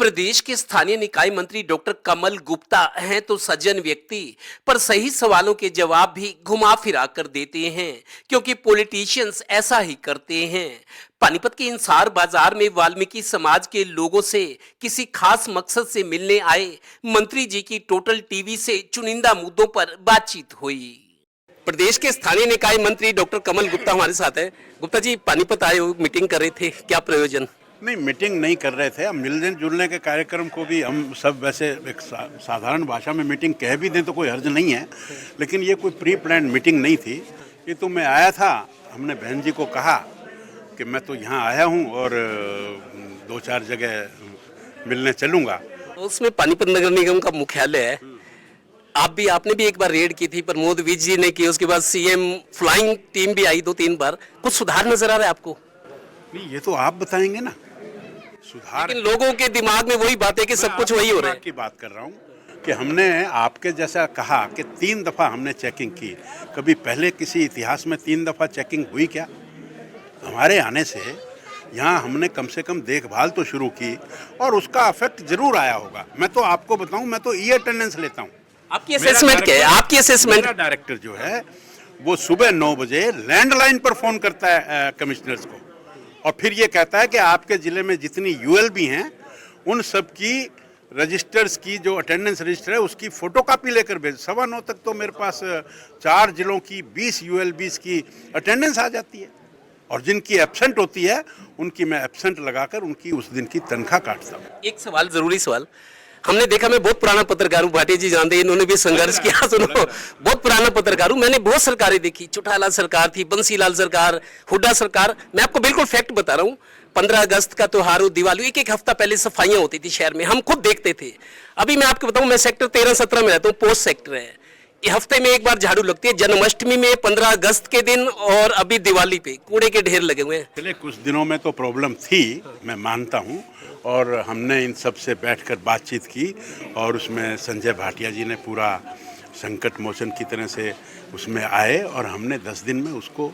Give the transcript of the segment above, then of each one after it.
प्रदेश के स्थानीय निकाय मंत्री डॉक्टर कमल गुप्ता हैं तो सज्जन व्यक्ति, पर सही सवालों के जवाब भी घुमा फिरा कर देते हैं, क्योंकि पॉलिटिशियंस ऐसा ही करते हैं। पानीपत के इंसार बाजार में वाल्मीकि समाज के लोगों से किसी खास मकसद से मिलने आए मंत्री जी की टोटल टीवी से चुनिंदा मुद्दों पर बातचीत हुई। प्रदेश के स्थानीय निकाय मंत्री डॉक्टर कमल गुप्ता हमारे साथ है। गुप्ता जी, पानीपत आए हो, मीटिंग कर रहे थे, क्या प्रयोजन? नहीं, मीटिंग नहीं कर रहे थे। हम मिलने जुलने के कार्यक्रम को भी हम सब वैसे एक साधारण भाषा में मीटिंग कह भी दें तो कोई हर्ज नहीं है, लेकिन ये कोई प्री प्लान मीटिंग नहीं थी। ये तो मैं आया था, हमने बहन जी को कहा कि मैं तो यहाँ आया हूँ और 2-4 जगह मिलने चलूँगा। उसमें पानीपत नगर निगम का मुख्यालय है, आपने भी एक बार रेड की थी, प्रमोद विज जी ने की, उसके बाद सीएम फ्लाइंग टीम भी आई 2-3 बार। कुछ सुधार नजर आ रहा है आपको? नहीं, ये तो आप बताएंगे ना सुधार। लेकिन लोगों के दिमाग में वही बात है कि सब कुछ वही हो रहा है। की बात कर रहा हूँ कि हमने आपके जैसा कहा कि 3 दफ़ा हमने चेकिंग की। कभी पहले किसी इतिहास में 3 दफ़ा चेकिंग हुई क्या? हमारे आने से यहाँ हमने कम से कम देखभाल तो शुरू की और उसका इफेक्ट जरूर आया होगा। मैं तो आपको बताऊँ, मैं तो ई अटेंडेंस लेता हूँ। आपकी असेसमेंट क्या है? आपकी असेसमेंट? मेरा डायरेक्टर जो है वो सुबह 9 बजे लैंडलाइन पर फोन करता है कमिश्नर्स को, और फिर ये कहता है कि आपके ज़िले में जितनी यूएलबी हैं उन सब की रजिस्टर्स की जो अटेंडेंस रजिस्टर है उसकी फ़ोटोकॉपी लेकर भेज। 9:15 तक तो मेरे पास 4 जिलों की 20 यूएलबीज़ की अटेंडेंस आ जाती है, और जिनकी एब्सेंट होती है उनकी मैं एब्सेंट लगाकर उनकी उस दिन की तनख्वाह काटता हूँ। एक सवाल, जरूरी सवाल। हमने देखा, मैं बहुत पुराना पत्रकार हूँ, भाटिया जी जानते हैं, इन्होंने भी संघर्ष किया। सुनो, बहुत पुराना पत्रकार हूँ, मैंने बहुत सरकारें देखी। चौटाला सरकार थी, बंसीलाल सरकार, हुड्डा सरकार। मैं आपको बिल्कुल फैक्ट बता रहा हूँ, 15 अगस्त का त्योहार हो, दिवाली, एक हफ्ता पहले सफाइयां होती थी शहर में, हम खुद देखते थे। अभी मैं आपको बताऊं, मैं सेक्टर 13-17 में रहता हूँ, पोस्ट सेक्टर है। ये हफ्ते में एक बार झाड़ू लगती है, जन्माष्टमी में, 15 अगस्त के दिन, और अभी दिवाली पे कूड़े के ढेर लगे हुए हैं। पहले कुछ दिनों में तो प्रॉब्लम थी, मैं मानता हूँ, और हमने इन सब से बैठकर बातचीत की, और उसमें संजय भाटिया जी ने पूरा संकट मोचन की तरह से उसमें आए, और हमने 10 दिन में उसको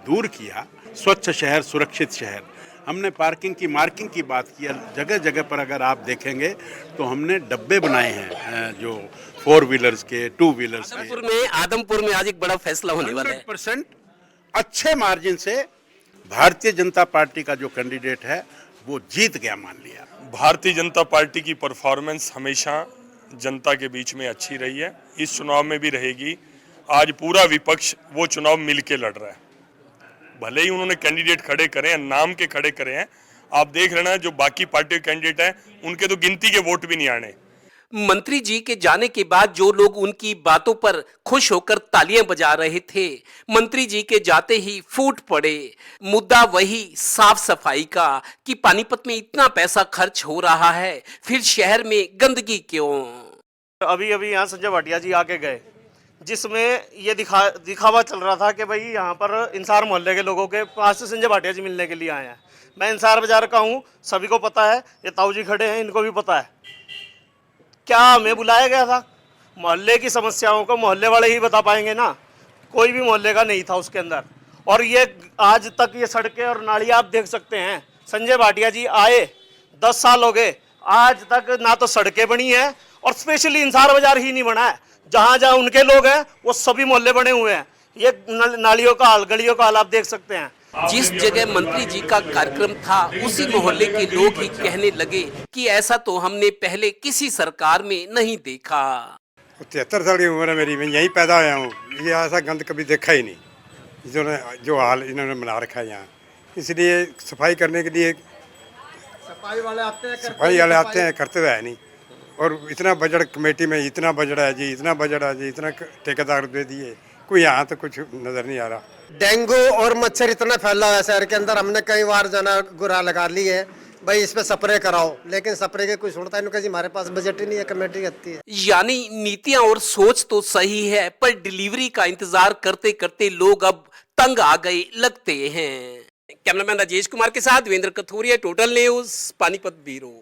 दूर किया। स्वच्छ शहर, सुरक्षित शहर। हमने पार्किंग की, मार्किंग की बात की। जगह जगह पर अगर आप देखेंगे तो हमने डब्बे बनाए हैं, जो 4 व्हीलर्स के, 2 व्हीलर्स के। आदमपुर में आज एक बड़ा फैसला होने वाला है। 100% अच्छे मार्जिन से भारतीय जनता पार्टी का जो कैंडिडेट है वो जीत गया, मान लिया। भारतीय जनता पार्टी की परफॉर्मेंस हमेशा जनता के बीच में अच्छी रही है, इस चुनाव में भी रहेगी। आज पूरा विपक्ष वो चुनाव मिलके लड़ रहा है। भले ही उन्होंने कैंडिडेट खड़े करे हैं, नाम के खड़े करे हैं, आप देख रहे हैं जो बाकी पार्टी के कैंडिडेट हैं उनके तो गिनती के वोट भी नहीं आने। मंत्री जी के जाने के बाद जो लोग उनकी बातों पर खुश होकर तालियां बजा रहे थे, मंत्री जी के जाते ही फूट पड़े। मुद्दा वही साफ सफाई का कि पानीपत में इतना पैसा खर्च हो रहा है, फिर शहर में गंदगी क्यों? अभी यहाँ संजय भाटिया जी आके गए, जिसमें ये दिखावा चल रहा था कि भाई यहाँ पर इंसार मोहल्ले के लोगों के पास से संजय भाटिया जी मिलने के लिए आए हैं। मैं इंसार बाजार का हूँ, सभी को पता है, ये ताऊ जी खड़े हैं, इनको भी पता है। क्या हमें बुलाया गया था? मोहल्ले की समस्याओं को मोहल्ले वाले ही बता पाएंगे ना, कोई भी मोहल्ले का नहीं था उसके अंदर। और ये आज तक ये सड़कें और नालियाँ आप देख सकते हैं, संजय भाटिया जी आए 10 साल हो गए, आज तक ना तो सड़कें बनी हैं, और स्पेशली इंसार बाजार ही नहीं बना है। जहाँ जहाँ उनके लोग हैं वो सभी मोहल्ले बने हुए हैं। ये नालियों का हाल, गलियों का हाल आप देख सकते हैं। जिस जगह मंत्री जी का कार्यक्रम था, उसी मोहल्ले के लोग ही कहने लगे कि ऐसा तो हमने पहले किसी सरकार में नहीं देखा। 73 साल की उम्र है मेरी, मैं यहीं पैदा हुआ हूँ। ये ऐसा गंद कभी देखा ही नहीं जो हाल इन्होंने बना रखा है यहाँ। इसलिए सफाई करने के लिए सफाई वाले आते हैं, करते हुए है नहीं। और इतना बजट कमेटी में, इतना बजट है जी, इतना बजट है जी, इतना ठेकेदार दे दिए, कोई यहाँ तो कुछ नज़र नहीं आ रहा। डेंगू और मच्छर इतना फैला हुआ है शहर के अंदर। हमने कई बार जना गुरा लगा ली है, भाई इस पे स्प्रे कराओ, लेकिन स्प्रे के कोई सुनता है नहीं। हमारे पास बजट ही नहीं है, कमेटी कहती है। यानी नीतियां और सोच तो सही है, पर डिलीवरी का इंतजार करते करते लोग अब तंग आ गए लगते हैं। कैमरामैन राजेश कुमार के साथ Virendra Kathoria, Total News, Panipat bureau.